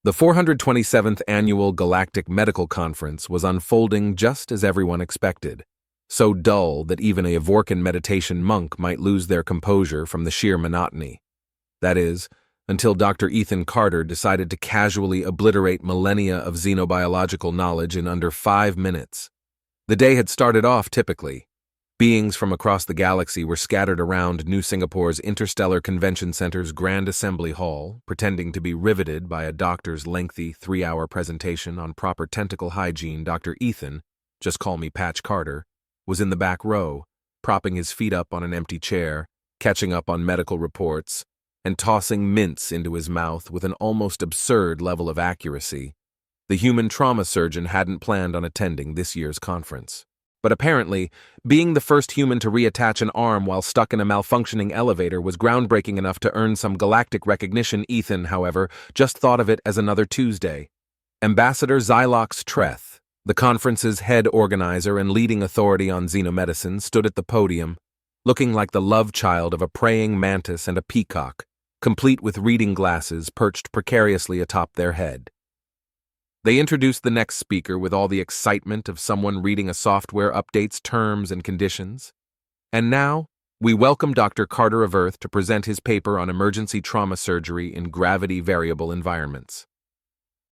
The 427th Annual Galactic Medical Conference was unfolding just as everyone expected, so dull that even a Vorkan meditation monk might lose their composure from the sheer monotony. That is, until Dr. Ethan Carter decided to casually obliterate millennia of xenobiological knowledge in under 5 minutes. The day had started off typically. Beings from across the galaxy were scattered around New Singapore's Interstellar Convention Center's Grand Assembly Hall, pretending to be riveted by a doctor's lengthy 3-hour presentation on proper tentacle hygiene. Dr. Ethan, just call me Patch Carter, was in the back row, propping his feet up on an empty chair, catching up on medical reports, and tossing mints into his mouth with an almost absurd level of accuracy. The human trauma surgeon hadn't planned on attending this year's conference. But apparently, being the first human to reattach an arm while stuck in a malfunctioning elevator was groundbreaking enough to earn some galactic recognition. Ethan, however, just thought of it as another Tuesday. Ambassador Xylox Treth, the conference's head organizer and leading authority on xenomedicine, stood at the podium, looking like the love child of a praying mantis and a peacock, complete with reading glasses perched precariously atop their head. They introduced the next speaker with all the excitement of someone reading a software update's terms and conditions. And now, we welcome Dr. Carter of Earth to present his paper on emergency trauma surgery in gravity-variable environments.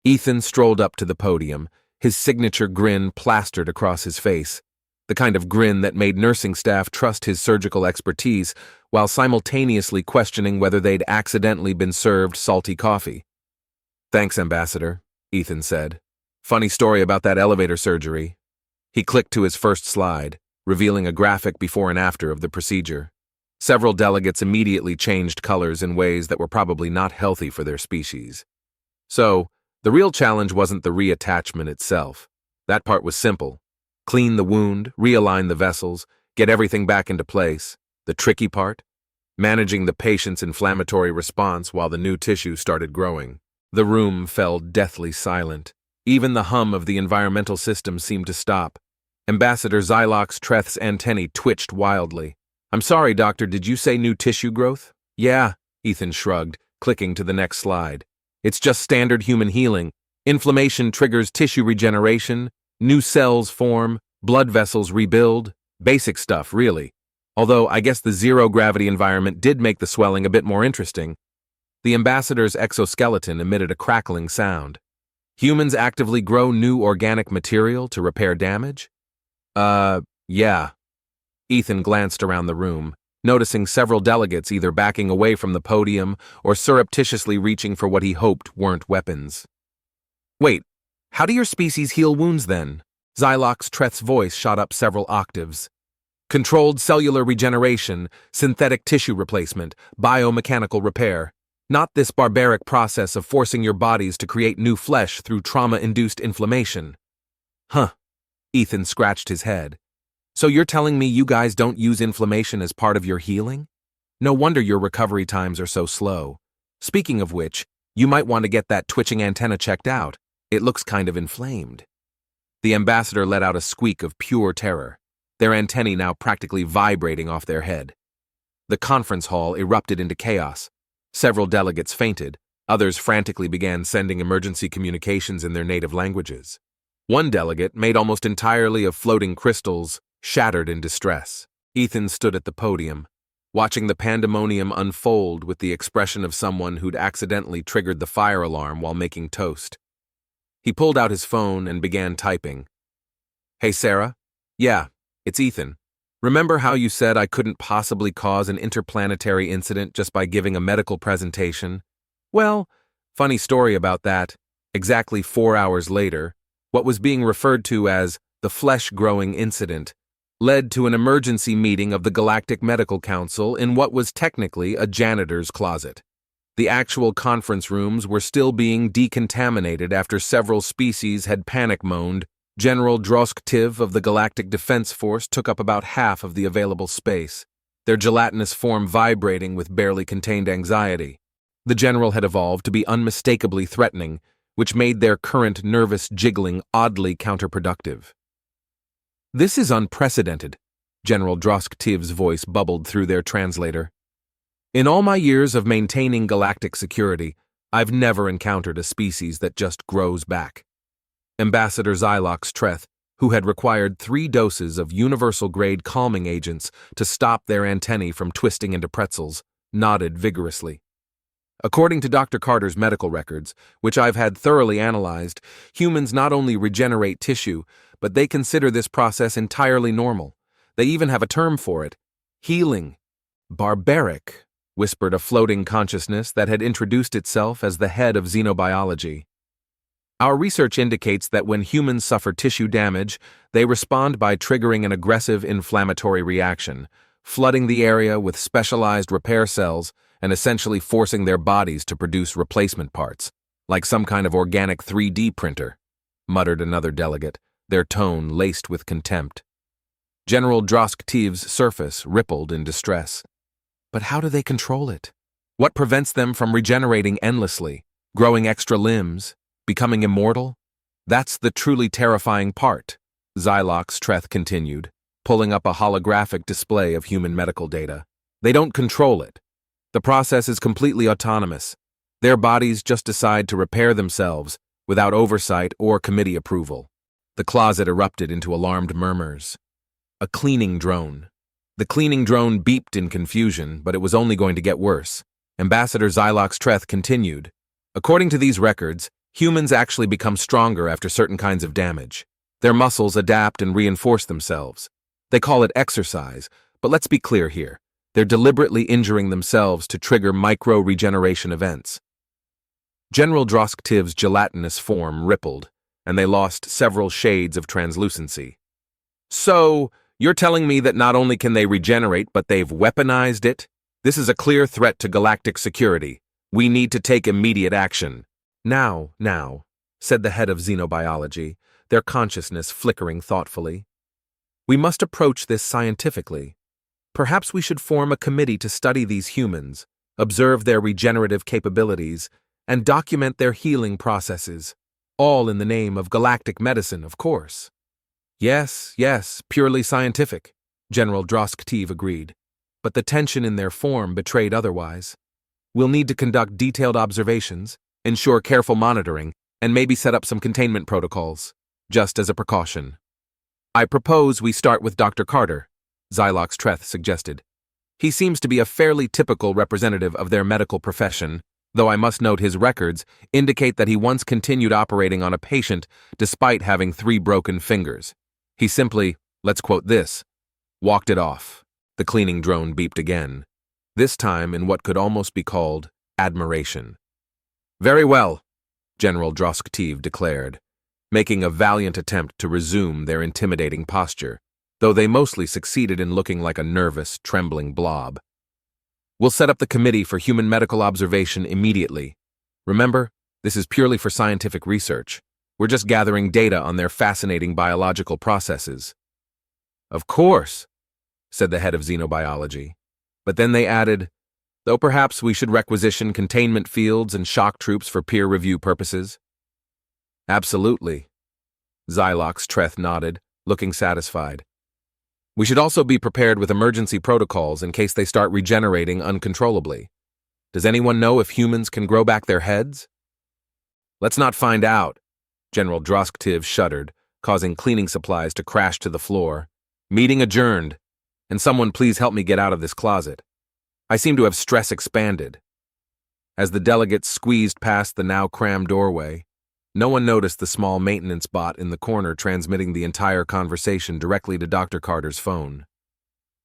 Ethan strolled up to the podium, his signature grin plastered across his face, the kind of grin that made nursing staff trust his surgical expertise while simultaneously questioning whether they'd accidentally been served salty coffee. "Thanks, Ambassador," Ethan said. "Funny story about that elevator surgery." He clicked to his first slide, revealing a graphic before and after of the procedure. Several delegates immediately changed colors in ways that were probably not healthy for their species. So, the real challenge wasn't the reattachment itself. That part was simple. Clean the wound, realign the vessels, get everything back into place. The tricky part? Managing the patient's inflammatory response while the new tissue started growing. The room fell deathly silent. Even the hum of the environmental system seemed to stop. Ambassador Xylox Treth's antennae twitched wildly. "I'm sorry, doctor, did you say new tissue growth?" "Yeah," Ethan shrugged, clicking to the next slide. "It's just standard human healing. Inflammation triggers tissue regeneration, new cells form, blood vessels rebuild. Basic stuff, really. Although I guess the zero-gravity environment did make the swelling a bit more interesting." The ambassador's exoskeleton emitted a crackling sound. "Humans actively grow new organic material to repair damage?" Yeah." Ethan glanced around the room, noticing several delegates either backing away from the podium or surreptitiously reaching for what he hoped weren't weapons. "Wait, how do your species heal wounds then?" Xylox Treth's voice shot up several octaves. "Controlled cellular regeneration, synthetic tissue replacement, biomechanical repair. Not this barbaric process of forcing your bodies to create new flesh through trauma-induced inflammation." "Huh." Ethan scratched his head. "So you're telling me you guys don't use inflammation as part of your healing? No wonder your recovery times are so slow. Speaking of which, you might want to get that twitching antenna checked out. It looks kind of inflamed." The ambassador let out a squeak of pure terror, their antennae now practically vibrating off their head. The conference hall erupted into chaos. Several delegates fainted, others frantically began sending emergency communications in their native languages. One delegate, made almost entirely of floating crystals, shattered in distress. Ethan stood at the podium, watching the pandemonium unfold with the expression of someone who'd accidentally triggered the fire alarm while making toast. He pulled out his phone and began typing. "Hey, Sarah? Yeah, it's Ethan. Remember how you said I couldn't possibly cause an interplanetary incident just by giving a medical presentation? Well, funny story about that. Exactly 4 hours later, what was being referred to as the flesh-growing incident led to an emergency meeting of the Galactic Medical Council in what was technically a janitor's closet. The actual conference rooms were still being decontaminated after several species had panic-moaned. General Drosktiv of the Galactic Defense Force took up about half of the available space, their gelatinous form vibrating with barely contained anxiety. The general had evolved to be unmistakably threatening, which made their current nervous jiggling oddly counterproductive. "This is unprecedented," General Drosktiv's voice bubbled through their translator. "In all my years of maintaining galactic security, I've never encountered a species that just grows back. Ambassador Xylox Treth, who had required 3 doses of universal-grade calming agents to stop their antennae from twisting into pretzels, nodded vigorously. According to Dr. Carter's medical records, which I've had thoroughly analyzed, humans not only regenerate tissue, but they consider this process entirely normal. They even have a term for it: healing. Barbaric, whispered a floating consciousness that had introduced itself as the head of xenobiology. Our research indicates that when humans suffer tissue damage, they respond by triggering an aggressive inflammatory reaction, flooding the area with specialized repair cells and essentially forcing their bodies to produce replacement parts, like some kind of organic 3D printer, muttered another delegate, their tone laced with contempt. General Drosktiv's surface rippled in distress. But how do they control it? What prevents them from regenerating endlessly, growing extra limbs, becoming immortal? That's the truly terrifying part, Xylox Treth continued, pulling up a holographic display of human medical data. They don't control it. The process is completely autonomous. Their bodies just decide to repair themselves without oversight or committee approval. The closet erupted into alarmed murmurs. A cleaning drone. The cleaning drone beeped in confusion, but it was only going to get worse. Ambassador Xylox Treth continued. According to these records, humans actually become stronger after certain kinds of damage. Their muscles adapt and reinforce themselves. They call it exercise, but let's be clear here. They're deliberately injuring themselves to trigger micro-regeneration events. General Drosktiv's gelatinous form rippled, and they lost several shades of translucency. So, you're telling me that not only can they regenerate, but they've weaponized it? This is a clear threat to galactic security. We need to take immediate action. Now, said the head of xenobiology, their consciousness flickering thoughtfully. We must approach this scientifically. Perhaps we should form a committee to study these humans, observe their regenerative capabilities, and document their healing processes, all in the name of galactic medicine, of course. Yes, purely scientific, General Drosktiv agreed, but the tension in their form betrayed otherwise. We'll need to conduct detailed observations, ensure careful monitoring, and maybe set up some containment protocols, just as a precaution. I propose we start with Dr. Carter, Xylox Treth suggested. He seems to be a fairly typical representative of their medical profession, though I must note his records indicate that he once continued operating on a patient despite having 3 broken fingers. He simply, let's quote this, walked it off. The cleaning drone beeped again, this time in what could almost be called admiration. Very well, General Drosktiv declared, making a valiant attempt to resume their intimidating posture, though they mostly succeeded in looking like a nervous, trembling blob. We'll set up the committee for human medical observation immediately. Remember, this is purely for scientific research. We're just gathering data on their fascinating biological processes. Of course, said the head of xenobiology. But then they added, though perhaps we should requisition containment fields and shock troops for peer review purposes. Absolutely. Xylox Treth nodded, looking satisfied. We should also be prepared with emergency protocols in case they start regenerating uncontrollably. Does anyone know if humans can grow back their heads? Let's not find out. General Drosktiv shuddered, causing cleaning supplies to crash to the floor. Meeting adjourned, and someone please help me get out of this closet. I seem to have stress expanded. As the delegates squeezed past the now crammed doorway, no one noticed the small maintenance bot in the corner transmitting the entire conversation directly to Dr. Carter's phone.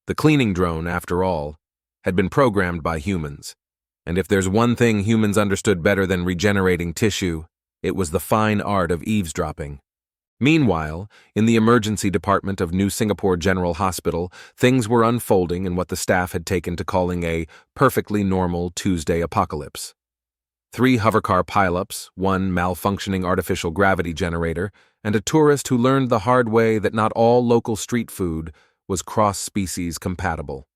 The cleaning drone, after all, had been programmed by humans, and if there's one thing humans understood better than regenerating tissue, it was the fine art of eavesdropping. Meanwhile, in the emergency department of New Singapore General Hospital, things were unfolding in what the staff had taken to calling a perfectly normal Tuesday apocalypse. 3 hovercar pileups, 1 malfunctioning artificial gravity generator, and a tourist who learned the hard way that not all local street food was cross-species compatible.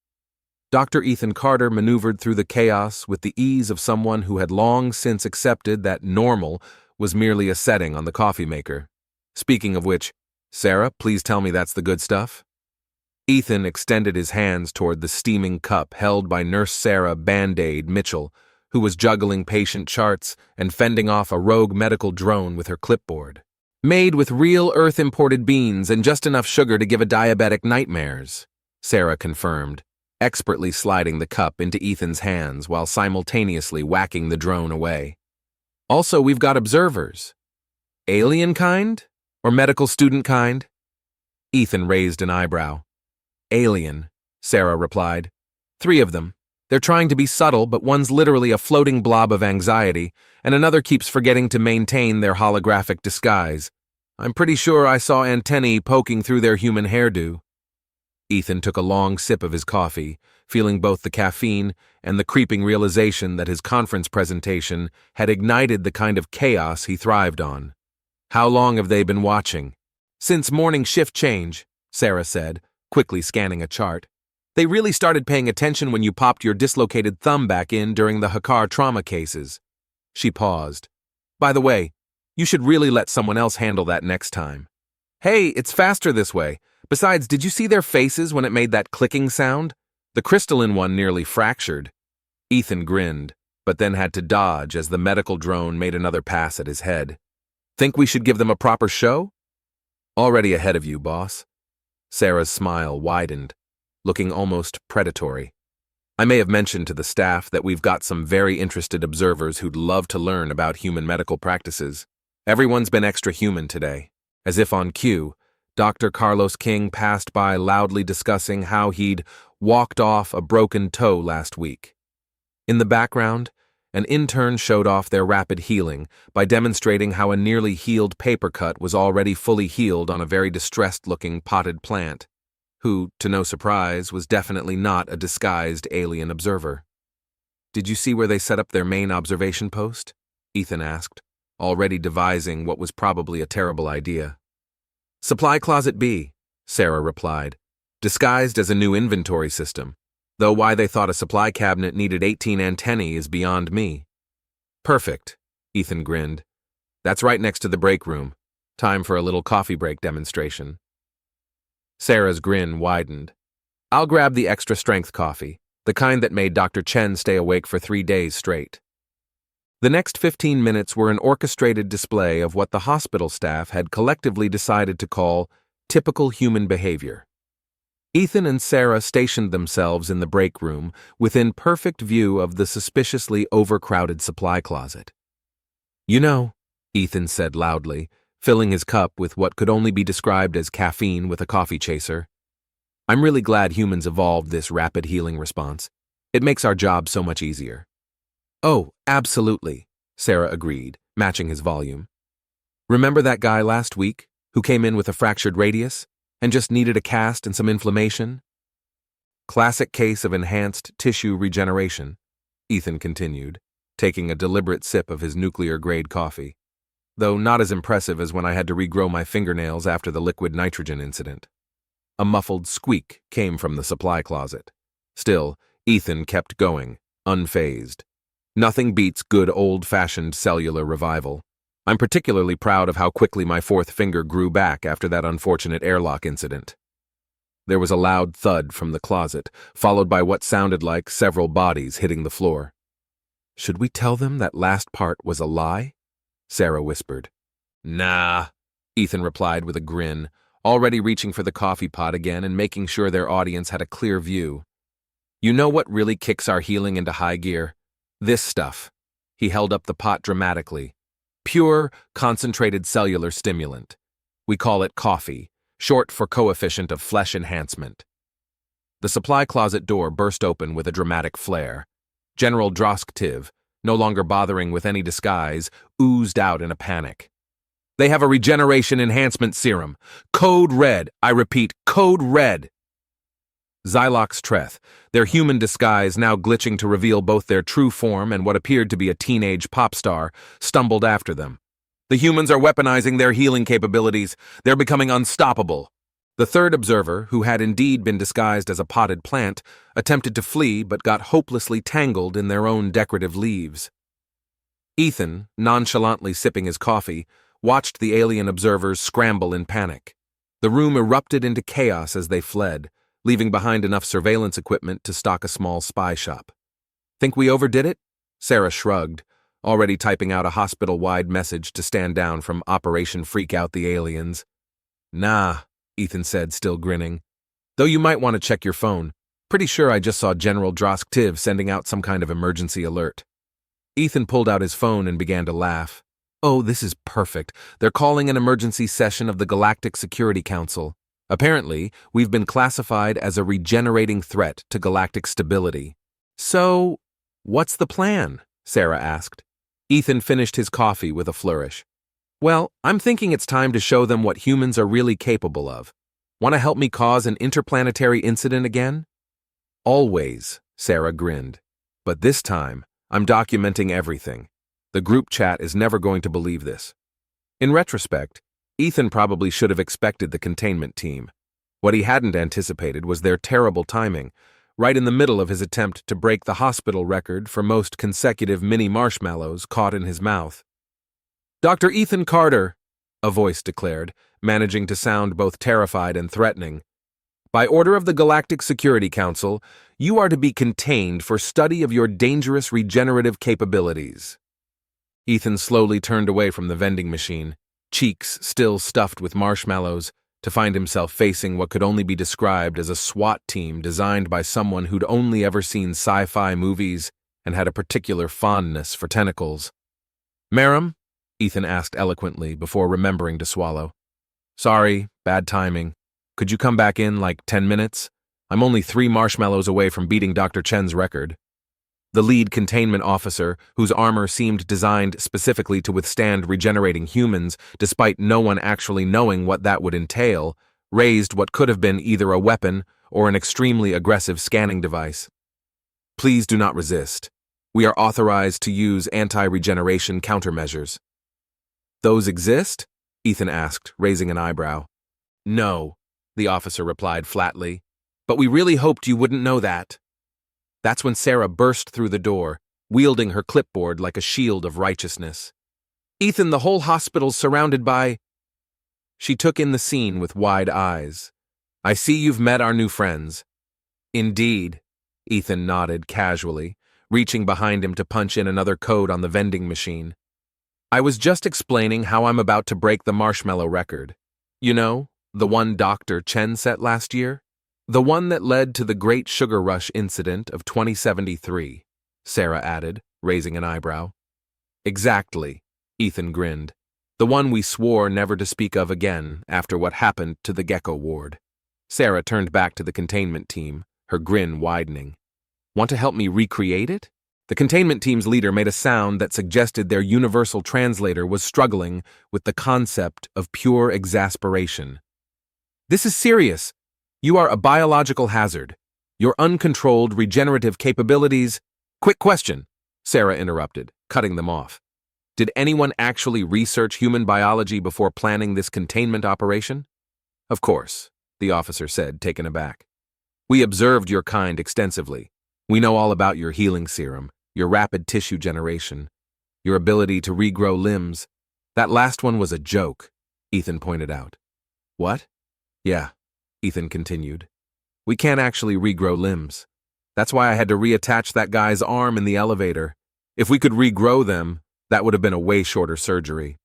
Dr. Ethan Carter maneuvered through the chaos with the ease of someone who had long since accepted that normal was merely a setting on the coffee maker. Speaking of which, Sarah, please tell me that's the good stuff? Ethan extended his hands toward the steaming cup held by Nurse Sarah Band-Aid Mitchell, who was juggling patient charts and fending off a rogue medical drone with her clipboard. Made with real Earth-imported beans and just enough sugar to give a diabetic nightmares, Sarah confirmed, expertly sliding the cup into Ethan's hands while simultaneously whacking the drone away. Also, we've got observers. Alien kind? Or medical student kind? Ethan raised an eyebrow. Alien, Sarah replied. 3 of them. They're trying to be subtle, but one's literally a floating blob of anxiety, and another keeps forgetting to maintain their holographic disguise. I'm pretty sure I saw antennae poking through their human hairdo. Ethan took a long sip of his coffee, feeling both the caffeine and the creeping realization that his conference presentation had ignited the kind of chaos he thrived on. How long have they been watching? Since morning shift change, Sarah said, quickly scanning a chart. They really started paying attention when you popped your dislocated thumb back in during the Hakar trauma cases. She paused. By the way, you should really let someone else handle that next time. Hey, it's faster this way. Besides, did you see their faces when it made that clicking sound? The crystalline one nearly fractured. Ethan grinned, but then had to dodge as the medical drone made another pass at his head. Think we should give them a proper show? Already ahead of you, boss. Sarah's smile widened, looking almost predatory. I may have mentioned to the staff that we've got some very interested observers who'd love to learn about human medical practices. Everyone's been extra human today. As if on cue, Dr. Carlos King passed by loudly discussing how he'd walked off a broken toe last week. In the background, an intern showed off their rapid healing by demonstrating how a nearly healed paper cut was already fully healed on a very distressed-looking potted plant, who, to no surprise, was definitely not a disguised alien observer. Did you see where they set up their main observation post? Ethan asked, already devising what was probably a terrible idea. Supply Closet B, Sarah replied, disguised as a new inventory system, though why they thought a supply cabinet needed 18 antennae is beyond me. Perfect, Ethan grinned. That's right next to the break room. Time for a little coffee break demonstration. Sarah's grin widened. I'll grab the extra strength coffee, the kind that made Dr. Chen stay awake for 3 days straight. The next 15 minutes were an orchestrated display of what the hospital staff had collectively decided to call typical human behavior. Ethan and Sarah stationed themselves in the break room within perfect view of the suspiciously overcrowded supply closet. You know, Ethan said loudly, filling his cup with what could only be described as caffeine with a coffee chaser. I'm really glad humans evolved this rapid healing response. It makes our job so much easier. Oh, absolutely, Sarah agreed, matching his volume. Remember that guy last week who came in with a fractured radius and just needed a cast and some inflammation? Classic case of enhanced tissue regeneration, Ethan continued, taking a deliberate sip of his nuclear-grade coffee, though not as impressive as when I had to regrow my fingernails after the liquid nitrogen incident. A muffled squeak came from the supply closet. Still, Ethan kept going, unfazed. Nothing beats good old-fashioned cellular revival. I'm particularly proud of how quickly my 4th finger grew back after that unfortunate airlock incident. There was a loud thud from the closet, followed by what sounded like several bodies hitting the floor. Should we tell them that last part was a lie? Sarah whispered. Nah, Ethan replied with a grin, already reaching for the coffee pot again and making sure their audience had a clear view. You know what really kicks our healing into high gear? This stuff. He held up the pot dramatically. Pure, concentrated cellular stimulant. We call it coffee, short for coefficient of flesh enhancement. The supply closet door burst open with a dramatic flare. General Drosktiv, no longer bothering with any disguise, oozed out in a panic. They have a regeneration enhancement serum. Code red. I repeat, code red. Xylox Treth, their human disguise now glitching to reveal both their true form and what appeared to be a teenage pop star, stumbled after them. The humans are weaponizing their healing capabilities. They're becoming unstoppable. The 3rd observer, who had indeed been disguised as a potted plant, attempted to flee but got hopelessly tangled in their own decorative leaves. Ethan, nonchalantly sipping his coffee, watched the alien observers scramble in panic. The room erupted into chaos as they fled, leaving behind enough surveillance equipment to stock a small spy shop. Think we overdid it? Sarah shrugged, already typing out a hospital-wide message to stand down from Operation Freak Out the Aliens. Nah, Ethan said, still grinning. Though you might want to check your phone. Pretty sure I just saw General Drosktiv sending out some kind of emergency alert. Ethan pulled out his phone and began to laugh. Oh, this is perfect. They're calling an emergency session of the Galactic Security Council. Apparently, we've been classified as a regenerating threat to galactic stability. So, what's the plan? Sarah asked. Ethan finished his coffee with a flourish. Well, I'm thinking it's time to show them what humans are really capable of. Want to help me cause an interplanetary incident again? Always, Sarah grinned. But this time, I'm documenting everything. The group chat is never going to believe this. In retrospect, Ethan probably should have expected the containment team. What he hadn't anticipated was their terrible timing, right in the middle of his attempt to break the hospital record for most consecutive mini marshmallows caught in his mouth. Dr. Ethan Carter, a voice declared, managing to sound both terrified and threatening. By order of the Galactic Security Council, you are to be contained for study of your dangerous regenerative capabilities. Ethan slowly turned away from the vending machine, cheeks still stuffed with marshmallows, to find himself facing what could only be described as a SWAT team designed by someone who'd only ever seen sci-fi movies and had a particular fondness for tentacles. Merrim? Ethan asked eloquently before remembering to swallow. Sorry, bad timing. Could you come back in like 10 minutes? I'm only 3 marshmallows away from beating Dr. Chen's record. The lead containment officer, whose armor seemed designed specifically to withstand regenerating humans despite no one actually knowing what that would entail, raised what could have been either a weapon or an extremely aggressive scanning device. Please do not resist. We are authorized to use anti-regeneration countermeasures. Those exist? Ethan asked, raising an eyebrow. No, the officer replied flatly. But we really hoped you wouldn't know that. That's when Sarah burst through the door, wielding her clipboard like a shield of righteousness. Ethan, the whole hospital's surrounded by... She took in the scene with wide eyes. I see you've met our new friends. Indeed, Ethan nodded casually, reaching behind him to punch in another code on the vending machine. I was just explaining how I'm about to break the marshmallow record. You know, the one Dr. Chen set last year? The one that led to the Great Sugar Rush incident of 2073, Sarah added, raising an eyebrow. Exactly, Ethan grinned. The one we swore never to speak of again after what happened to the Gecko ward. Sarah turned back to the containment team, her grin widening. Want to help me recreate it? The containment team's leader made a sound that suggested their universal translator was struggling with the concept of pure exasperation. This is serious. You are a biological hazard. Your uncontrolled regenerative capabilities... Quick question, Sarah interrupted, cutting them off. Did anyone actually research human biology before planning this containment operation? Of course, the officer said, taken aback. We observed your kind extensively. We know all about your healing serum, your rapid tissue generation, your ability to regrow limbs. That last one was a joke, Ethan pointed out. What? Yeah. Ethan continued. We can't actually regrow limbs. That's why I had to reattach that guy's arm in the elevator. If we could regrow them, that would have been a way shorter surgery.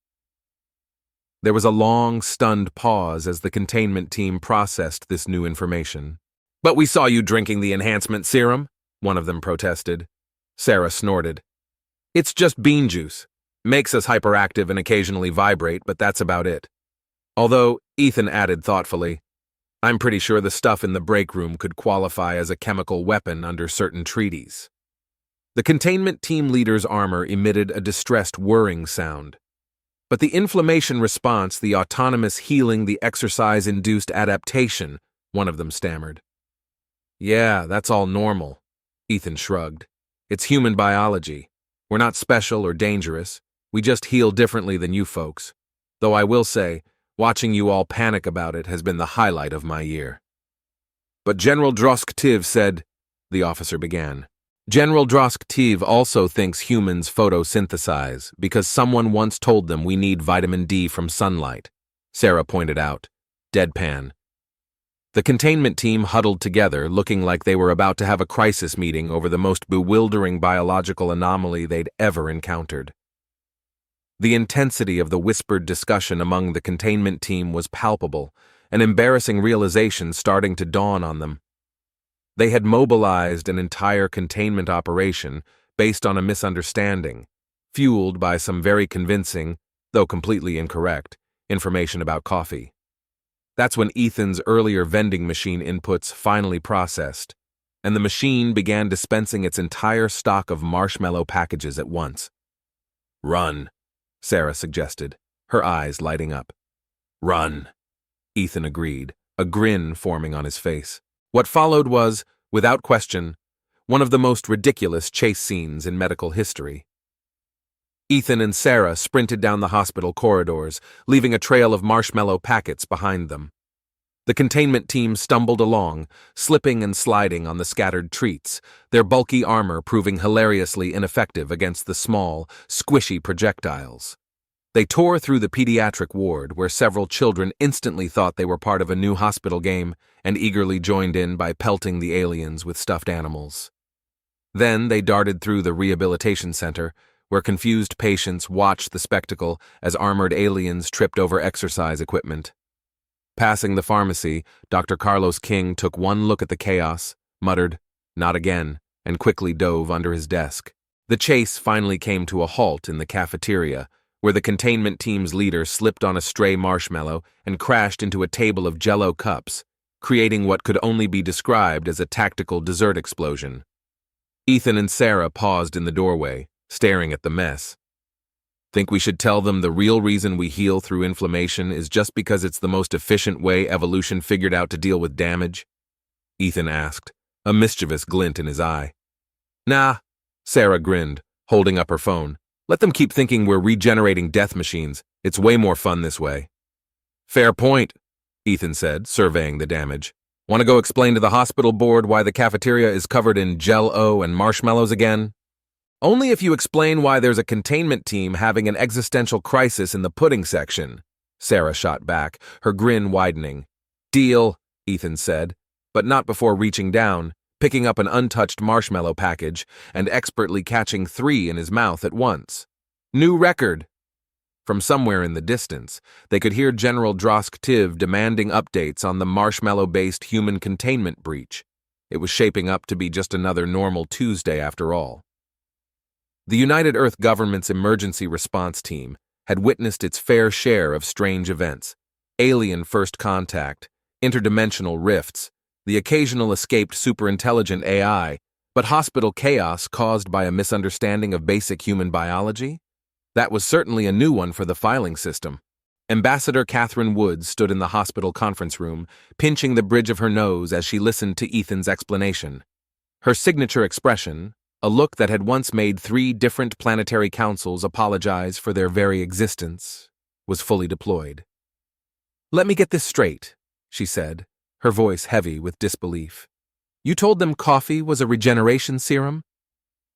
There was a long, stunned pause as the containment team processed this new information. But we saw you drinking the enhancement serum, one of them protested. Sarah snorted. It's just bean juice. Makes us hyperactive and occasionally vibrate, but that's about it. Although, Ethan added thoughtfully, I'm pretty sure the stuff in the break room could qualify as a chemical weapon under certain treaties. The containment team leader's armor emitted a distressed whirring sound. But the inflammation response, the autonomous healing, the exercise-induced adaptation, one of them stammered. Yeah, that's all normal, Ethan shrugged. It's human biology. We're not special or dangerous. We just heal differently than you folks. Though I will say, watching you all panic about it has been the highlight of my year. But General Drosktiv said, the officer began. General Drosktiv also thinks humans photosynthesize because someone once told them we need vitamin D from sunlight, Sarah pointed out, deadpan. The containment team huddled together, looking like they were about to have a crisis meeting over the most bewildering biological anomaly they'd ever encountered. The intensity of the whispered discussion among the containment team was palpable, an embarrassing realization starting to dawn on them. They had mobilized an entire containment operation based on a misunderstanding, fueled by some very convincing, though completely incorrect, information about coffee. That's when Ethan's earlier vending machine inputs finally processed, and the machine began dispensing its entire stock of marshmallow packages at once. "Run," Sarah suggested, her eyes lighting up. "Run," Ethan agreed, a grin forming on his face. What followed was, without question, one of the most ridiculous chase scenes in medical history. Ethan and Sarah sprinted down the hospital corridors, leaving a trail of marshmallow packets behind them. The containment team stumbled along, slipping and sliding on the scattered treats, their bulky armor proving hilariously ineffective against the small, squishy projectiles. They tore through the pediatric ward, where several children instantly thought they were part of a new hospital game and eagerly joined in by pelting the aliens with stuffed animals. Then they darted through the rehabilitation center, where confused patients watched the spectacle as armored aliens tripped over exercise equipment. Passing the pharmacy, Dr. Carlos King took one look at the chaos, muttered, "Not again," and quickly dove under his desk. The chase finally came to a halt in the cafeteria, where the containment team's leader slipped on a stray marshmallow and crashed into a table of Jell-O cups, creating what could only be described as a tactical dessert explosion. Ethan and Sarah paused in the doorway, staring at the mess. "Think we should tell them the real reason we heal through inflammation is just because it's the most efficient way evolution figured out to deal with damage?" Ethan asked, a mischievous glint in his eye. "Nah," Sarah grinned, holding up her phone. "Let them keep thinking we're regenerating death machines. It's way more fun this way." "Fair point," Ethan said, surveying the damage. "Want to go explain to the hospital board why the cafeteria is covered in Jell-O and marshmallows again?" "Only if you explain why there's a containment team having an existential crisis in the pudding section," Sarah shot back, her grin widening. "Deal," Ethan said, but not before reaching down, picking up an untouched marshmallow package and expertly catching 3 in his mouth at once. "New record!" From somewhere in the distance, they could hear General Drosk-Tiv demanding updates on the marshmallow-based human containment breach. It was shaping up to be just another normal Tuesday after all. The United Earth government's emergency response team had witnessed its fair share of strange events: alien first contact, interdimensional rifts, the occasional escaped superintelligent AI, but hospital chaos caused by a misunderstanding of basic human biology? That was certainly a new one for the filing system. Ambassador Catherine Woods stood in the hospital conference room, pinching the bridge of her nose as she listened to Ethan's explanation. Her signature expression, a look that had once made 3 different planetary councils apologize for their very existence, was fully deployed. "Let me get this straight," she said, her voice heavy with disbelief. "You told them coffee was a regeneration serum?"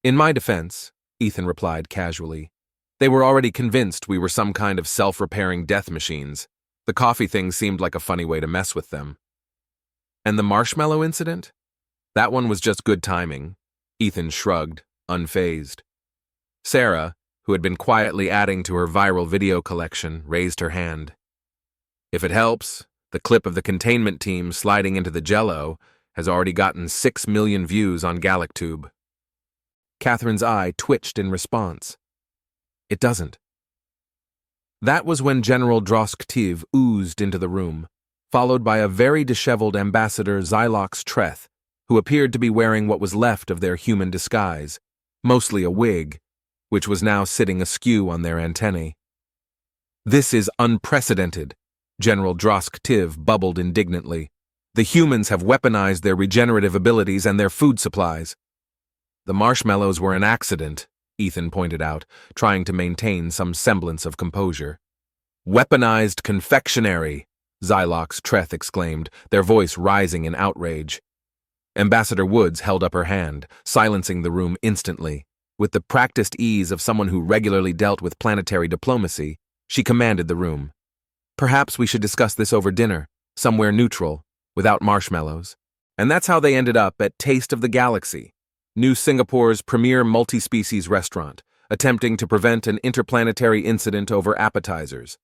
"In my defense," Ethan replied casually, "they were already convinced we were some kind of self-repairing death machines. The coffee thing seemed like a funny way to mess with them." "And the marshmallow incident? That one was just good timing." Ethan shrugged, unfazed. Sarah, who had been quietly adding to her viral video collection, raised her hand. "If it helps, the clip of the containment team sliding into the Jell-O has already gotten 6 million views on GalacTube." Catherine's eye twitched in response. "It doesn't." That was when General Drosk-Tiv oozed into the room, followed by a very disheveled Ambassador Xylox Treth, who appeared to be wearing what was left of their human disguise, mostly a wig, which was now sitting askew on their antennae. "This is unprecedented," General Drosk-Tiv bubbled indignantly. "The humans have weaponized their regenerative abilities and their food supplies." "The marshmallows were an accident," Ethan pointed out, trying to maintain some semblance of composure. "Weaponized confectionery," Xylox Treth exclaimed, their voice rising in outrage. Ambassador Woods held up her hand, silencing the room instantly. With the practiced ease of someone who regularly dealt with planetary diplomacy, she commanded the room. "Perhaps we should discuss this over dinner, somewhere neutral. without marshmallows. And that's how they ended up at Taste of the Galaxy, New Singapore's premier multi-species restaurant, attempting to prevent an interplanetary incident over appetizers.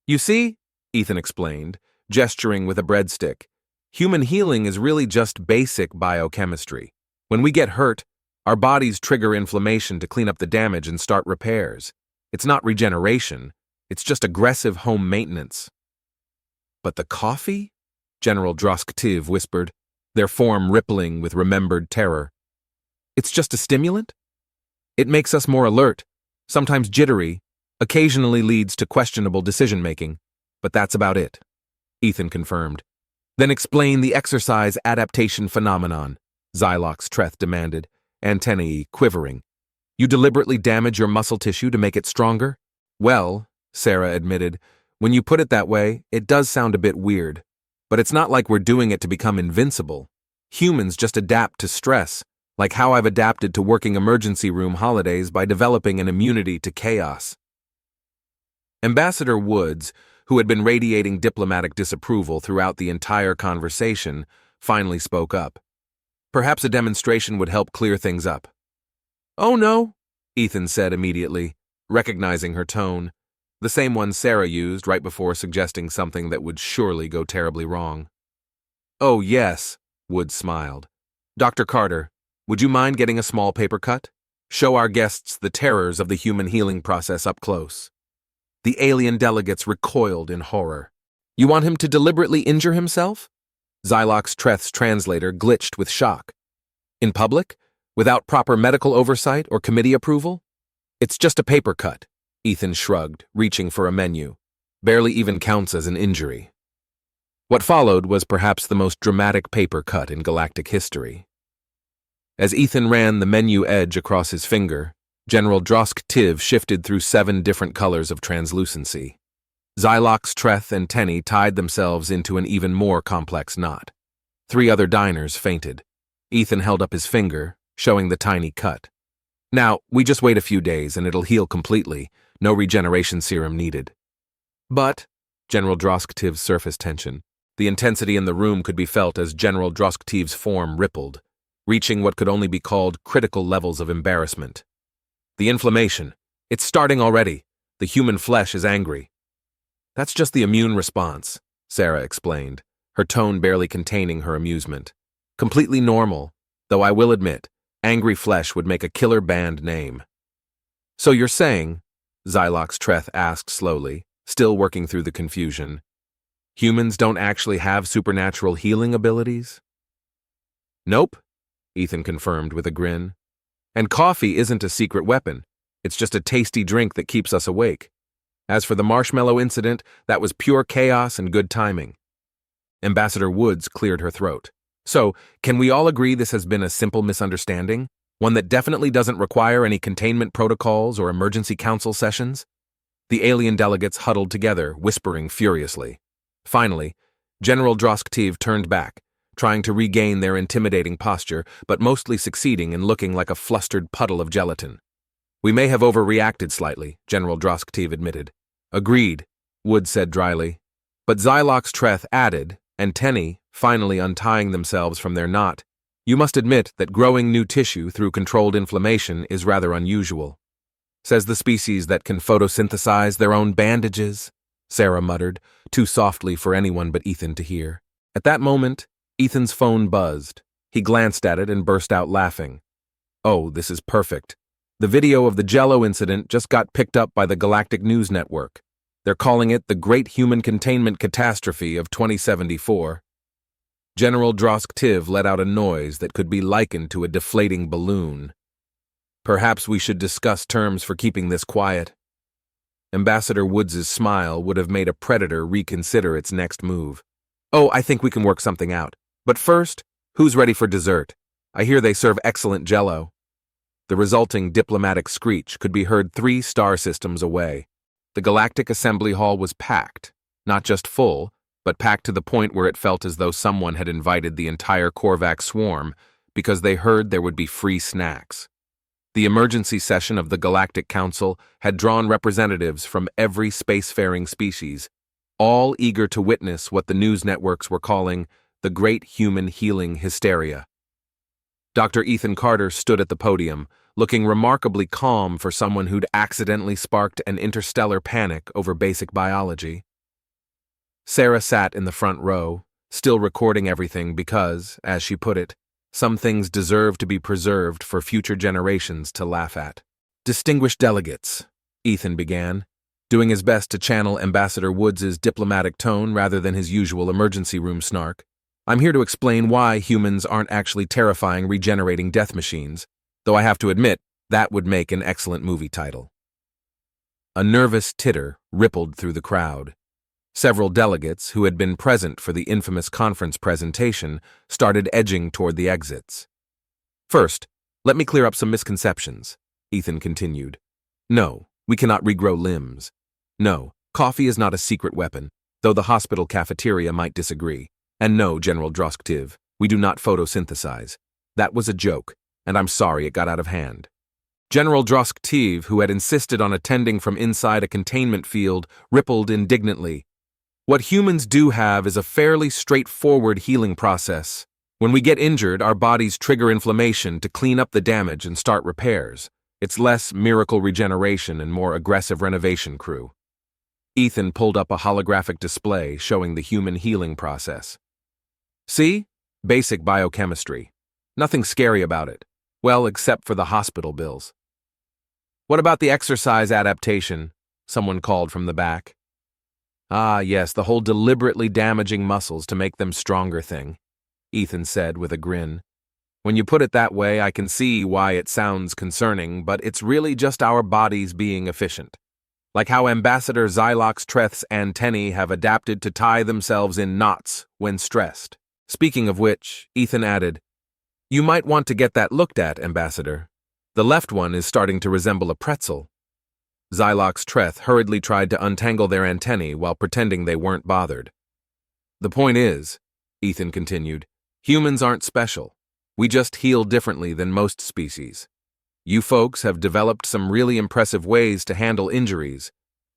You see, Ethan explained, gesturing with a breadstick, human healing is really just basic biochemistry. When we get hurt, our bodies trigger inflammation to clean up the damage and start repairs. It's not regeneration, it's just aggressive home maintenance. But the coffee? General Drosktiv whispered, their form rippling with remembered terror. It's just a stimulant? It makes us more alert, sometimes jittery, occasionally leads to questionable decision-making, but that's about it, Ethan confirmed. Then explain the exercise adaptation phenomenon, Xylox Treth demanded, antennae quivering. You deliberately damage your muscle tissue to make it stronger? Well, Sarah admitted, when you put it that way, it does sound a bit weird. But it's not like we're doing it to become invincible. Humans just adapt to stress, like how I've adapted to working emergency room holidays by developing an immunity to chaos. Ambassador Woods, who had been radiating diplomatic disapproval throughout the entire conversation, finally spoke up. Perhaps a demonstration would help clear things up. Oh no, Ethan said immediately, recognizing her tone, the same one Sarah used right before suggesting something that would surely go terribly wrong. Oh yes, Woods smiled. Dr. Carter, would you mind getting a small paper cut? Show our guests the terrors of the human healing process up close. The alien delegates recoiled in horror. You want him to deliberately injure himself? Xylox Treth's translator glitched with shock. In public? Without proper medical oversight or committee approval? It's just a paper cut, Ethan shrugged, reaching for a menu. Barely even counts as an injury. What followed was perhaps the most dramatic paper cut in galactic history. As Ethan ran the menu edge across his finger, General Drosktiv shifted through 7 different colors of translucency. Xylox, Treth, and Tenny tied themselves into an even more complex knot. 3 other diners fainted. Ethan held up his finger, showing the tiny cut. Now, we just wait a few days and it'll heal completely. No regeneration serum needed. But, General Drosktiv's surface tension, the intensity in the room could be felt as General Drosktiv's form rippled, reaching what could only be called critical levels of embarrassment. The inflammation. It's starting already. The human flesh is angry. That's just the immune response, Sarah explained, her tone barely containing her amusement. Completely normal, though I will admit, angry flesh would make a killer band name. So you're saying, Xylox Treth asked slowly, still working through the confusion, humans don't actually have supernatural healing abilities? Nope, Ethan confirmed with a grin. And coffee isn't a secret weapon. It's just a tasty drink that keeps us awake. As for the marshmallow incident, that was pure chaos and good timing. Ambassador Woods cleared her throat. So, can we all agree this has been a simple misunderstanding? One that definitely doesn't require any containment protocols or emergency council sessions? The alien delegates huddled together, whispering furiously. Finally, General Drosktiv turned back, trying to regain their intimidating posture, but mostly succeeding in looking like a flustered puddle of gelatin. We may have overreacted slightly, General Drosktiv admitted. Agreed, Woods said dryly. But Xylox Treth added, and Tenny, finally untying themselves from their knot, you must admit that growing new tissue through controlled inflammation is rather unusual. Says the species that can photosynthesize their own bandages, Sarah muttered, too softly for anyone but Ethan to hear. At that moment, Ethan's phone buzzed. He glanced at it and burst out laughing. Oh, this is perfect. The video of the Jell-O incident just got picked up by the Galactic News Network. They're calling it the Great Human Containment Catastrophe of 2074. General Drosktiv let out a noise that could be likened to a deflating balloon. Perhaps we should discuss terms for keeping this quiet. Ambassador Woods's smile would have made a predator reconsider its next move. Oh, I think we can work something out. But first, who's ready for dessert? I hear they serve excellent Jell-O. The resulting diplomatic screech could be heard 3 star systems away. The Galactic Assembly Hall was packed, not just full, but packed to the point where it felt as though someone had invited the entire Korvax swarm because they heard there would be free snacks. The emergency session of the Galactic Council had drawn representatives from every spacefaring species, all eager to witness what the news networks were calling the great human healing hysteria. Dr. Ethan Carter stood at the podium, looking remarkably calm for someone who'd accidentally sparked an interstellar panic over basic biology. Sarah sat in the front row, still recording everything because, as she put it, some things deserve to be preserved for future generations to laugh at. "Distinguished delegates," Ethan began, doing his best to channel Ambassador Woods' diplomatic tone rather than his usual emergency room snark. "I'm here to explain why humans aren't actually terrifying regenerating death machines, though I have to admit that would make an excellent movie title." A nervous titter rippled through the crowd. Several delegates, who had been present for the infamous conference presentation, started edging toward the exits. "First, let me clear up some misconceptions," Ethan continued. "No, we cannot regrow limbs. No, coffee is not a secret weapon, though the hospital cafeteria might disagree. And no, General Drosktiv, we do not photosynthesize. That was a joke, and I'm sorry it got out of hand." General Drosktiv, who had insisted on attending from inside a containment field, rippled indignantly. "What humans do have is a fairly straightforward healing process. When we get injured, our bodies trigger inflammation to clean up the damage and start repairs. It's less miracle regeneration and more aggressive renovation crew." Ethan pulled up a holographic display showing the human healing process. "See? Basic biochemistry. Nothing scary about it. Well, except for the hospital bills." "What about the exercise adaptation?" someone called from the back. "Ah, yes, the whole deliberately damaging muscles to make them stronger thing," Ethan said with a grin. "When you put it that way, I can see why it sounds concerning, but it's really just our bodies being efficient. Like how Ambassador Xylox Treth's antennae have adapted to tie themselves in knots when stressed." Speaking of which, Ethan added, "You might want to get that looked at, Ambassador. The left one is starting to resemble a pretzel." Xylox Treth hurriedly tried to untangle their antennae while pretending they weren't bothered. "The point is," Ethan continued, "humans aren't special. We just heal differently than most species. You folks have developed some really impressive ways to handle injuries.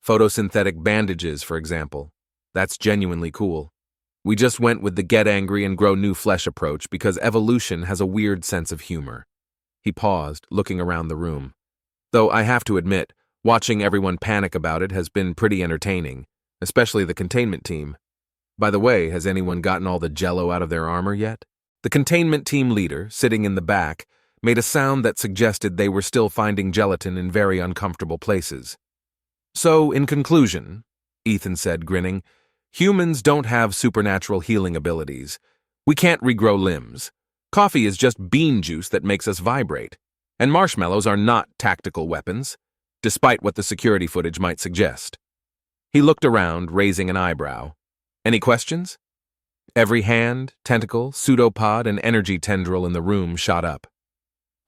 Photosynthetic bandages, for example. That's genuinely cool. We just went with the get angry and grow new flesh approach because evolution has a weird sense of humor." He paused, looking around the room. "Though I have to admit, watching everyone panic about it has been pretty entertaining, especially the containment team. By the way, has anyone gotten all the jello out of their armor yet?" The containment team leader, sitting in the back, made a sound that suggested they were still finding gelatin in very uncomfortable places. "So, in conclusion," Ethan said, grinning, "humans don't have supernatural healing abilities. We can't regrow limbs. Coffee is just bean juice that makes us vibrate. And marshmallows are not tactical weapons, despite what the security footage might suggest." He looked around, raising an eyebrow. "Any questions?" Every hand, tentacle, pseudopod, and energy tendril in the room shot up.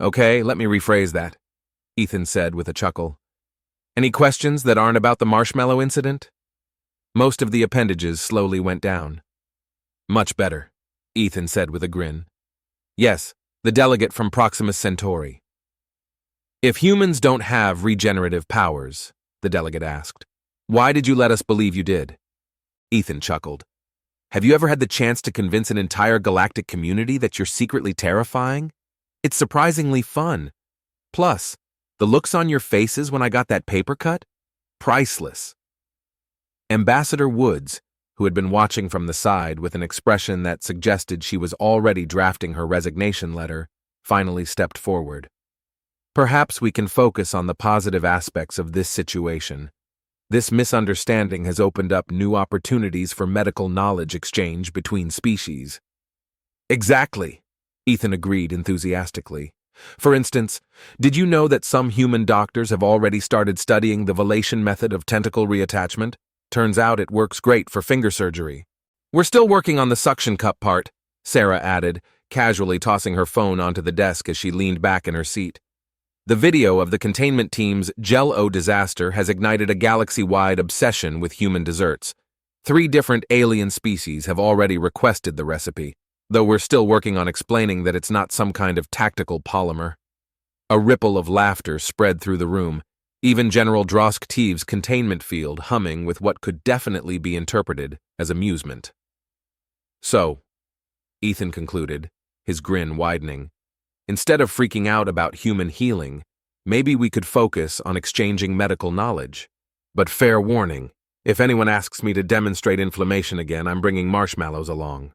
"Okay, let me rephrase that," Ethan said with a chuckle. "Any questions that aren't about the marshmallow incident?" Most of the appendages slowly went down. "Much better," Ethan said with a grin. "Yes, the delegate from Proxima Centauri." "If humans don't have regenerative powers," the delegate asked, "why did you let us believe you did?" Ethan chuckled. "Have you ever had the chance to convince an entire galactic community that you're secretly terrifying? It's surprisingly fun. Plus, the looks on your faces when I got that paper cut? Priceless." Ambassador Woods, who had been watching from the side with an expression that suggested she was already drafting her resignation letter, finally stepped forward. "Perhaps we can focus on the positive aspects of this situation. This misunderstanding has opened up new opportunities for medical knowledge exchange between species." "Exactly," Ethan agreed enthusiastically. "For instance, did you know that some human doctors have already started studying the velation method of tentacle reattachment? Turns out it works great for finger surgery." "We're still working on the suction cup part," Sarah added, casually tossing her phone onto the desk as she leaned back in her seat. "The video of the containment team's Gel-O disaster has ignited a galaxy-wide obsession with human desserts. 3 different alien species have already requested the recipe, though we're still working on explaining that it's not some kind of tactical polymer." A ripple of laughter spread through the room, even General Drosktiv's containment field humming with what could definitely be interpreted as amusement. "So, Ethan concluded, his grin widening. Instead of freaking out about human healing, maybe we could focus on exchanging medical knowledge. But fair warning, if anyone asks me to demonstrate inflammation again, I'm bringing marshmallows along.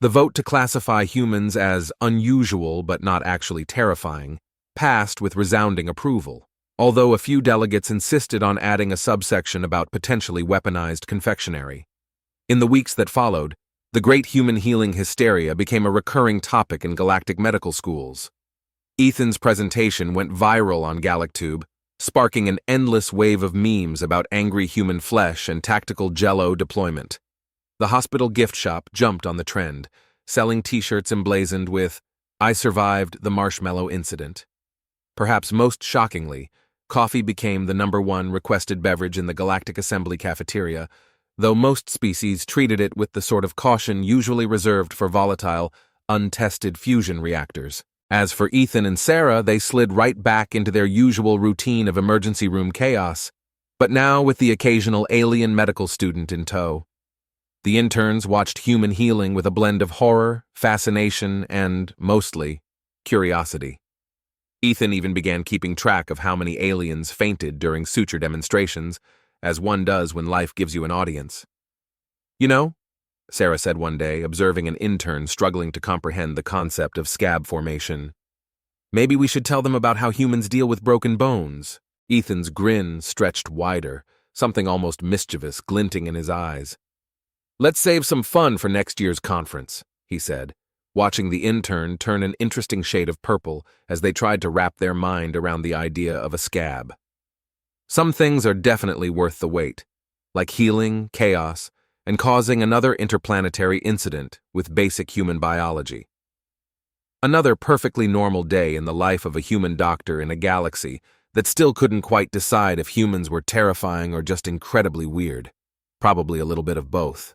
The vote to classify humans as unusual but not actually terrifying passed with resounding approval, although a few delegates insisted on adding a subsection about potentially weaponized confectionery. In the weeks that followed, the great human healing hysteria became a recurring topic in galactic medical schools. Ethan's presentation went viral on GalacTube, sparking an endless wave of memes about angry human flesh and tactical Jell-O deployment. The hospital gift shop jumped on the trend, selling t-shirts emblazoned with, "I survived the marshmallow incident." Perhaps most shockingly, coffee became the #1 requested beverage in the Galactic Assembly cafeteria, though most species treated it with the sort of caution usually reserved for volatile, untested fusion reactors. As for Ethan and Sarah, they slid right back into their usual routine of emergency room chaos, but now with the occasional alien medical student in tow. The interns watched human healing with a blend of horror, fascination, and, mostly, curiosity. Ethan even began keeping track of how many aliens fainted during suture demonstrations, as one does when life gives you an audience. "You know," Sarah said one day, observing an intern struggling to comprehend the concept of scab formation, "maybe we should tell them about how humans deal with broken bones." Ethan's grin stretched wider, something almost mischievous glinting in his eyes. "Let's save some fun for next year's conference," he said, watching the intern turn an interesting shade of purple as they tried to wrap their mind around the idea of a scab. Some things are definitely worth the wait, like healing, chaos, and causing another interplanetary incident with basic human biology. Another perfectly normal day in the life of a human doctor in a galaxy that still couldn't quite decide if humans were terrifying or just incredibly weird. Probably a little bit of both.